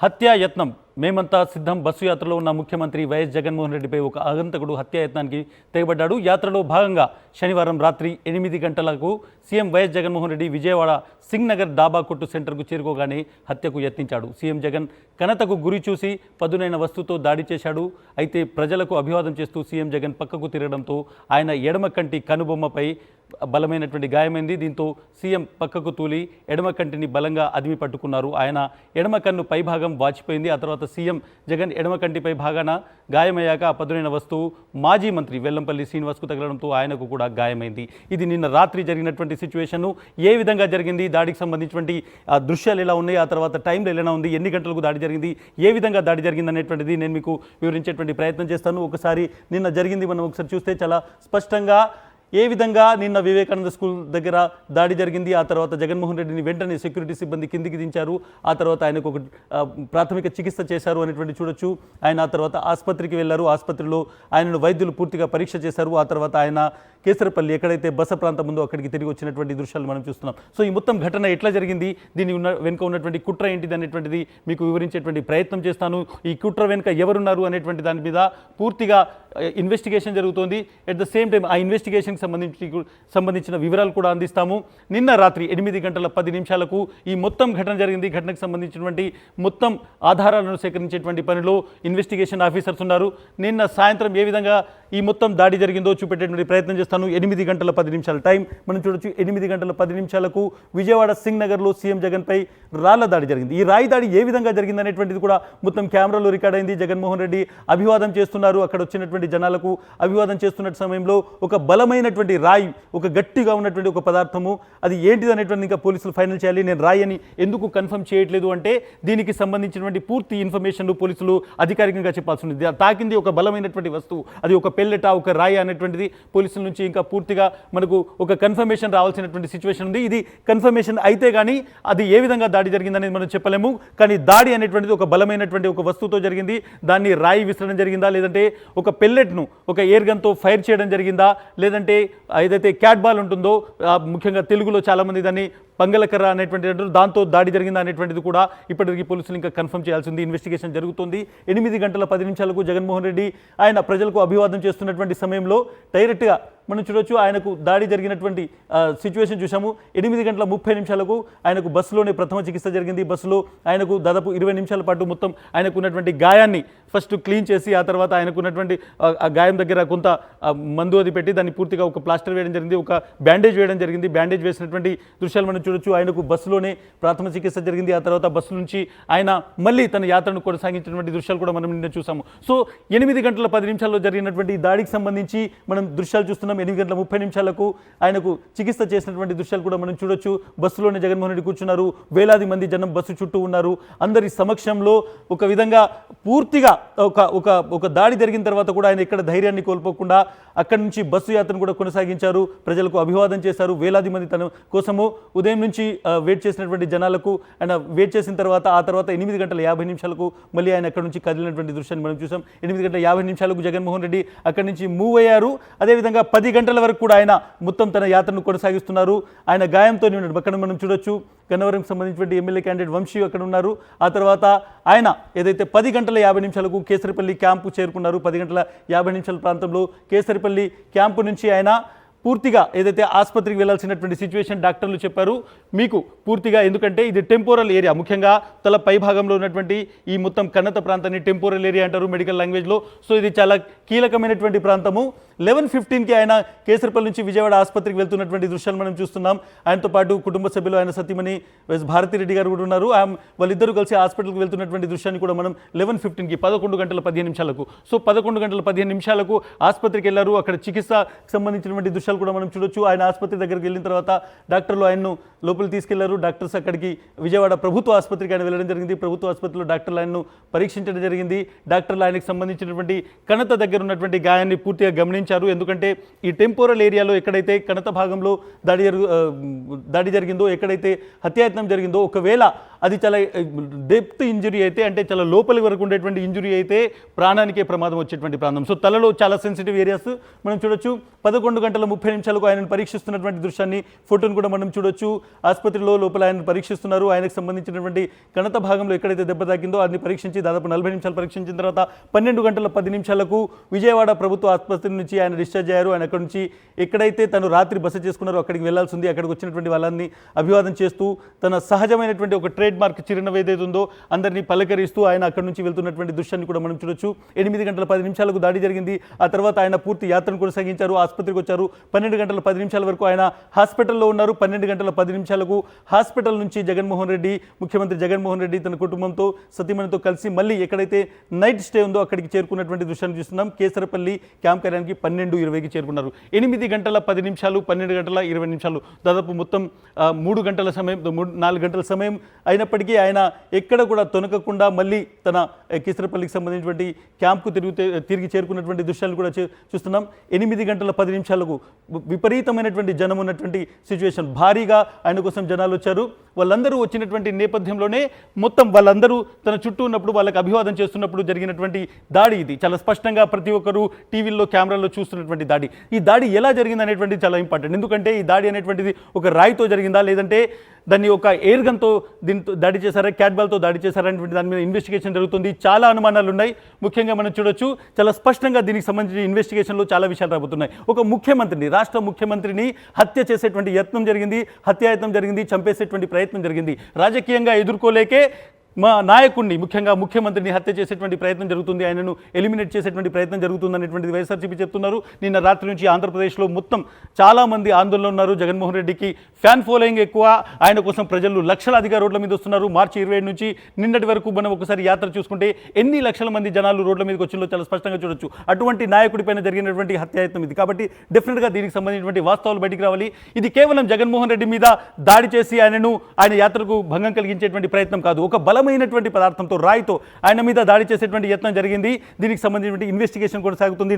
హత్యాయత్నం మేమంతా సిద్ధం బస్సు యాత్రలో ఉన్న ముఖ్యమంత్రి వైఎస్ జగన్మోహన్ రెడ్డిపై ఒక ఆగంతకుడు హత్యాయత్నానికి తెగబడ్డాడు. యాత్రలో భాగంగా శనివారం రాత్రి 8 గంటలకు సీఎం వైఎస్ జగన్మోహన్ రెడ్డి విజయవాడ సింగ్ నగర్ డాబా కొట్టు సెంటర్కు చేరుకోగానే హత్యకు యత్నించాడు. సీఎం జగన్ ఘనతకు గురి చూసి పదునైన వస్తువుతో దాడి చేశాడు. అయితే ప్రజలకు అభివాదం చేస్తూ సీఎం జగన్ పక్కకు తిరగడంతో ఆయన ఎడమ కంటి కనుబొమ్మపై బలమైనటువంటి గాయమైంది. దీంతో సీఎం పక్కకు తూలి ఎడమ కంటిని బలంగా అదిమి పట్టుకున్నారు. ఆయన ఎడమ కన్ను పైభాగం వాచిపోయింది. ఆ తర్వాత సీఎం జగన్ ఎడమ కంటిపై భాగాన గాయమయ్యాక ఆ పదునైన వస్తువు మాజీ మంత్రి వెల్లంపల్లి శ్రీనివాస్కు తగలడంతో ఆయనకు కూడా గాయమైంది. ఇది నిన్న రాత్రి జరిగినటువంటి సిచ్యువేషన్. ఏ విధంగా జరిగింది, దాడికి సంబంధించినటువంటి దృశ్యాలు ఎలా ఉన్నాయి, ఆ తర్వాత టైంలో ఎలా ఉంది, ఎన్ని గంటలకు దాడి జరిగింది, ఏ విధంగా దాడి జరిగింది అనేటువంటిది నేను మీకు వివరించేటువంటి ప్రయత్నం చేస్తాను. ఒకసారి నిన్న జరిగింది మనం ఒకసారి చూస్తే చాలా స్పష్టంగా ఏ విధంగా నిన్న వివేకానంద స్కూల్ దగ్గర దాడి జరిగింది. ఆ తర్వాత జగన్మోహన్ రెడ్డిని వెంటనే సెక్యూరిటీ సిబ్బంది కిందికి దించారు. ఆ తర్వాత ఆయనకు ఒక ప్రాథమిక చికిత్స చేశారు అనేటువంటి చూడొచ్చు. ఆయన ఆ తర్వాత ఆసుపత్రికి వెళ్ళారు. ఆసుపత్రిలో ఆయనను వైద్యులు పూర్తిగా పరీక్ష చేశారు. ఆ తర్వాత ఆయన కేసరపల్లి ఎక్కడైతే బస ప్రాంతం ఉందో అక్కడికి తిరిగి వచ్చినటువంటి దృశ్యాలు మనం చూస్తున్నాం. సో ఈ మొత్తం ఘటన ఎట్లా జరిగింది, దీని వెనుక ఉన్నటువంటి కుట్ర ఏంటిది అనేటువంటిది మీకు వివరించేటువంటి ప్రయత్నం చేస్తాను. ఈ కుట్ర వెనుక ఎవరున్నారు అనేటువంటి దాని మీద పూర్తిగా ఇన్వెస్టిగేషన్ జరుగుతోంది. ఎట్ ద సేమ్ టైం ఆ ఇన్వెస్టిగేషన్కి సంబంధించిన వివరాలు కూడా అందిస్తాము. నిన్న రాత్రి 8:10 ఈ మొత్తం ఘటన జరిగింది. ఘటనకు సంబంధించినటువంటి మొత్తం ఆధారాలను సేకరించేటువంటి పనిలో ఇన్వెస్టిగేషన్ ఆఫీసర్స్ ఉన్నారు. నిన్న సాయంత్రం ఏ విధంగా ఈ మొత్తం దాడి జరిగిందో చూపెట్టేటువంటి ప్రయత్నం చేస్తాను. 8:10 టైం మనం చూడొచ్చు. 8:10 విజయవాడ సింగ్ నగర్లో సీఎం జగన్పై రాళ్ల దాడి జరిగింది. ఈ రాయి దాడి ఏ విధంగా జరిగింది అనేటువంటిది కూడా మొత్తం కెమెరాలో రికార్డ్ అయింది. జగన్మోహన్ రెడ్డి అభివాదం చేస్తున్నారు. అక్కడ వచ్చినటువంటి జనాలకు అభివాదం చేస్తున్న సమయంలో ఒక బలమైనటువంటి రాయి, ఒక గట్టిగా ఉన్నటువంటి ఒక పదార్థము, అది ఏంటిది అనేటువంటి ఇంకా పోలీసులు ఫైనల్ చేయాలి. నేను రాయి అని ఎందుకు కన్ఫర్మ్ చేయట్లేదు అంటే దీనికి సంబంధించినటువంటి పూర్తి ఇన్ఫర్మేషన్ పోలీసులు అధికారికంగా చెప్పాల్సి ఉంది. తాకింది ఒక బలమైనటువంటి వస్తువు, అది ఒక పెల్లెట, ఒక రాయి అనేటువంటిది పోలీసుల నుంచి ఇంకా పూర్తిగా మనకు ఒక కన్ఫర్మేషన్ రావాల్సినటువంటి సిచ్యువేషన్ ఉంది. ఇది కన్ఫర్మేషన్ అయితే కానీ అది ఏ విధంగా దాడి జరిగిందనేది మనం చెప్పలేము. కానీ దాడి అనేటువంటిది ఒక బలమైనటువంటి ఒక వస్తువుతో జరిగింది. దాన్ని రాయి విసరడం జరిగిందా, లేదంటే ఒక పెల్లెట్ను ఒక ఎయిర్ గన్తో ఫైర్ చేయడం జరిగిందా, లేదంటే ఏదైతే క్యాట్ బాల్ ఉంటుందో ముఖ్యంగా తెలుగులో చాలామంది దాన్ని పంగలకర్ర అనేటువంటి దాంతో దాడి జరిగిందా అనేటువంటిది కూడా ఇప్పటికీ పోలీసులు ఇంకా కన్ఫర్మ్ చేయాల్సింది. ఇన్వెస్టిగేషన్ జరుగుతుంది. 8:10 జగన్మోహన్ రెడ్డి ఆయన ప్రజలకు అభివాదం చేస్తున్నటువంటి సమయంలో డైరెక్ట్గా మనం చూడొచ్చు ఆయనకు దాడి జరిగినటువంటి సిచ్యువేషన్ చూసాము. 8:30 ఆయనకు బస్సులోనే ప్రథమ చికిత్స జరిగింది. బస్సులో ఆయనకు దాదాపు 20 నిమిషాల పాటు మొత్తం ఆయనకు ఉన్నటువంటి గాయాన్ని ఫస్ట్ క్లీన్ చేసి ఆ తర్వాత ఆయనకు ఉన్నటువంటి ఆ గాయం దగ్గర కొంత మందు అది పెట్టి దాన్ని పూర్తిగా ఒక ప్లాస్టర్ వేయడం జరిగింది, ఒక బ్యాండేజ్ వేయడం జరిగింది. బ్యాండేజ్ వేసినటువంటి దృశ్యాలు మనం చూడొచ్చు. ఆయనకు బస్సులోనే ప్రాథమిక చికిత్స జరిగింది. ఆ తర్వాత బస్సు నుంచి ఆయన మళ్ళీ తన యాత్రను కొనసాగించినటువంటి దృశ్యాలు కూడా మనం నిన్న చూసాము. సో 8:10 జరిగినటువంటి దాడికి సంబంధించి మనం దృశ్యాలు చూస్తున్నాం. 8:30 ఆయనకు చికిత్స చేసినటువంటి దృశ్యాలు కూడా మనం చూడొచ్చు. బస్సులోనే జగన్మోహన్ రెడ్డి కూర్చున్నారు. వేలాది మంది జనం బస్సు చుట్టూ ఉన్నారు. అందరి సమక్షంలో ఒక విధంగా పూర్తిగా ఒక దాడి జరిగిన తర్వాత కూడా ఆయన ఇక్కడ ధైర్యాన్ని కోల్పోకుండా అక్కడి నుంచి బస్సు యాత్రను కూడా కొనసాగించారు. ప్రజలకు అభివాదం చేశారు. వేలాది మంది తన కోసము ఉదయం నుంచి వెయిట్ చేసినటువంటి జనాలకు ఆయన వెయిట్ చేసిన తర్వాత ఆ తర్వాత 8:50 మళ్ళీ ఆయన అక్కడ నుంచి కదిలినటువంటి దృశ్యాన్ని మనం చూసాం. 8:50 జగన్మోహన్ రెడ్డి అక్కడి నుంచి మూవ్ అయ్యారు. అదేవిధంగా 10 గంటల వరకు కూడా ఆయన మొత్తం తన యాత్రను కొనసాగిస్తున్నారు. ఆయన గాయంతో ఉన్నాడు. అక్కడ మనం చూడొచ్చు. గన్నవరంకి సంబంధించినటువంటి ఎమ్మెల్యే క్యాండిడేట్ వంశీ అక్కడ ఉన్నారు. ఆ తర్వాత ఆయన ఏదైతే 10:50 కేసరిపల్లి క్యాంపు చేరుకున్నారు. 10:50 ప్రాంతంలో కేసరిపల్లి క్యాంపు నుంచి ఆయన పూర్తిగా ఏదైతే ఆసుపత్రికి వెళ్లాల్సినటువంటి సిచ్యువేషన్ డాక్టర్లు చెప్పారు మీకు పూర్తిగా, ఎందుకంటే ఇది టెంపోరల్ ఏరియా, ముఖ్యంగా తల పై భాగంలో ఉన్నటువంటి ఈ మొత్తం కన్నత ప్రాంతాన్ని టెంపోరల్ ఏరియా అంటారు మెడికల్ లాంగ్వేజ్లో. సో ఇది చాలా కీలకమైనటువంటి ప్రాంతము. 11:15 ఆయన కేసరపల్లి నుంచి విజయవాడ ఆసుపత్రికి వెళ్తున్నటువంటి దృశ్యాలు మనం చూస్తున్నాం. ఆయనతో పాటు కుటుంబ సభ్యులు ఆయన సతీమణి భారతిరెడ్డి గారు కూడా ఉన్నారు. వాళ్ళిద్దరూ కలిసి హాస్పిటల్కి వెళ్తున్నటువంటి దృశ్యాన్ని కూడా మనం 11:15 11:15 సో 11:15 ఆసుపత్రికి వెళ్ళారు. అక్కడ చికిత్సకు సంబంధించినటువంటి దృశ్యాలు కూడా మనం చూడొచ్చు. ఆయన ఆసుపత్రి దగ్గరికి వెళ్ళిన తర్వాత డాక్టర్లు ఆయన్ను లోపలికి తీసుకెళ్లారు. డాక్టర్స్ అక్కడికి విజయవాడ ప్రభుత్వ ఆసుపత్రికి ఆయన వెళ్ళడం జరిగింది. ప్రభుత్వ ఆసుపత్రిలో డాక్టర్లు ఆయన్ను పరీక్షించడం జరిగింది. డాక్టర్లు ఆయనకు సంబంధించినటువంటి కణత దగ్గర ఉన్నటువంటి గాయాన్ని పూర్తిగా గమనించారు. ఎందుకంటే ఈ టెంపోరల్ ఏరియాలో ఎక్కడైతే కణత భాగంలో దాడి జరిగిందో, ఎక్కడైతే హత్యాయత్నం జరిగిందో, ఒకవేళ అది చాలా డెప్త్ ఇంజురీ అయితే, అంటే చాలా లోపలి వరకు ఉండేటువంటి ఇంజురీ అయితే ప్రాణానికే ప్రమాదం వచ్చేటువంటి ప్రాంతం. సో తలలో చాలా సెన్సిటివ్ ఏరియాస్ మనం చూడొచ్చు. 11 గంటల 30 నిమిషాలకు ఆయనను పరీక్షిస్తున్నటువంటి దృశ్యాన్ని, ఫోటోను కూడా మనం చూడొచ్చు. ఆసుపత్రిలో లోపల ఆయనను పరీక్షిస్తున్నారు. ఆయనకు సంబంధించినటువంటి కణత భాగంలో ఎక్కడైతే దెబ్బ తాకిందో అన్ని పరీక్షించి దాదాపు 40 నిమిషాలు పరీక్షించిన తర్వాత 12 గంటల 10 నిమిషాలకు విజయవాడ ప్రభుత్వ ఆసుపత్రి నుంచి ఆయన డిశ్చార్జ్ అయ్యారు. ఆయన అక్కడి నుంచి ఎక్కడైతే తను రాత్రి బస చేసుకున్నారో అక్కడికి వెళ్లాల్సి ఉంది. అక్కడికి వచ్చినటువంటి వాళ్ళని అభివాదం చేస్తూ తన సహజమైనటువంటి ఒక ట్రేడ్ మార్క్ చిరునవ్వు ఏదైతే ఉందో అందరినీ పలకరిస్తూ ఆయన అక్కడి నుంచి వెళ్తున్నటువంటి దృశ్యాన్ని కూడా మనం చూడొచ్చు. 8 గంటల 10 నిమిషాలకు దాడి జరిగింది. ఆ తర్వాత ఆయన పూర్తి యాత్రను కొనసాగించారు. ఆసుపత్రికి వచ్చారు. 12 గంటల 10 నిమిషాల వరకు ఆయన హాస్పిటల్లో ఉన్నారు. 12 గంటల 10 నిమిషాలకు హాస్పిటల్ నుంచి జగన్మోహన్ రెడ్డి, ముఖ్యమంత్రి జగన్మోహన్ రెడ్డి తన కుటుంబంతో సతీమణితో కలిసి మళ్ళీ ఎక్కడైతే నైట్ స్టే ఉందో అక్కడికి చేరుకున్నటువంటి దృశ్యాన్ని చూస్తున్నాం. కేసరపల్లి క్యాంప్ కార్యాలయానికి 12:20కి చేరుకున్నారు. 8 గంటల 10 నిమిషాలు, 12 గంటల 20 నిమిషాలు, దాదాపు మొత్తం 3 గంటల సమయం, 4 గంటల సమయం అయినప్పటికీ ఆయన ఎక్కడ కూడా తొనకకుండా మళ్ళీ తన కేసరపల్లికి సంబంధించినటువంటి క్యాంప్కు తిరిగి చేరుకున్నటువంటి దృశ్యాలు కూడా చూస్తున్నాం. 8 గంటల 10 నిమిషాలకు విపరీతమైనటువంటి జనం ఉన్నటువంటి సిచ్యువేషన్, భారీగా ఆయన కోసం జనాలు వచ్చారు. వాళ్ళందరూ వచ్చినటువంటి నేపథ్యంలోనే మొత్తం వాళ్ళందరూ తన చుట్టూ ఉన్నప్పుడు వాళ్ళకి అభివాదం చేస్తున్నప్పుడు జరిగినటువంటి దాడి ఇది. చాలా స్పష్టంగా ప్రతి ఒక్కరు టీవీల్లో, కెమెరాల్లో చూస్తున్నటువంటి దాడి. ఈ దాడి ఎలా జరిగింది అనేటువంటిది చాలా ఇంపార్టెంట్. ఎందుకంటే ఈ దాడి అనేటువంటిది ఒక రాయితో జరిగిందా, లేదంటే దాన్ని ఒక ఎయిర్ గన్తో దీంతో దాడి చేశారా, క్యాట్బాల్తో దాడి చేశారా అనేటువంటి దాని మీద ఇన్వెస్టిగేషన్ జరుగుతుంది. చాలా అనుమానాలు ఉన్నాయి. ముఖ్యంగా మనం చూడొచ్చు, చాలా స్పష్టంగా దీనికి సంబంధించిన ఇన్వెస్టిగేషన్లో చాలా విషయాలు రాబోతున్నాయి. ఒక ముఖ్యమంత్రిని, రాష్ట్ర ముఖ్యమంత్రిని హత్య చేసేటువంటి యత్నం జరిగింది, హత్యాయత్నం జరిగింది, చంపేసేటువంటి ప్రయత్నం జరిగింది. రాజకీయంగా ఎదుర్కోలేకే మా నాయకుడిని, ముఖ్యంగా ముఖ్యమంత్రిని హత్య చేసేటువంటి ప్రయత్నం జరుగుతుంది, ఆయనను ఎలిమినేట్ చేసేటువంటి ప్రయత్నం జరుగుతుంది అనేటువంటిది వైఎస్ఆర్సీపీ చెప్తున్నారు. నిన్న రాత్రి నుంచి ఆంధ్రప్రదేశ్లో మొత్తం చాలామంది ఆందోళనలో ఉన్నారు. జగన్మోహన్ రెడ్డికి ఫ్యాన్ ఫాలోయింగ్ ఎక్కువ. ఆయన కోసం ప్రజలు లక్షలాదిగా రోడ్ల మీద వస్తున్నారు. మార్చి 27 నుంచి నిన్నటి వరకు మనం ఒకసారి యాత్ర చూసుకుంటే ఎన్ని లక్షల మంది జనాలు రోడ్ల మీదకి వచ్చిందో చాలా స్పష్టంగా చూడొచ్చు. అటువంటి నాయకుడిపైన జరిగినటువంటి హత్యాయత్నం ఇది. కాబట్టి డెఫినెట్గా దీనికి సంబంధించినటువంటి వాస్తవాలు బయటికి రావాలి. ఇది కేవలం జగన్మోహన్ రెడ్డి మీద దాడి చేసి ఆయన యాత్రకు భంగం కలిగించేటువంటి ప్రయత్నం కాదు. ఒక బలమైనటువంటి పదార్థంతో, రాయితో ఆయన మీద దాడి చేసేటువంటి యత్నం జరిగింది. దీనికి సంబంధించినటువంటి ఇన్వెస్టిగేషన్ కొనసాగుతుంది.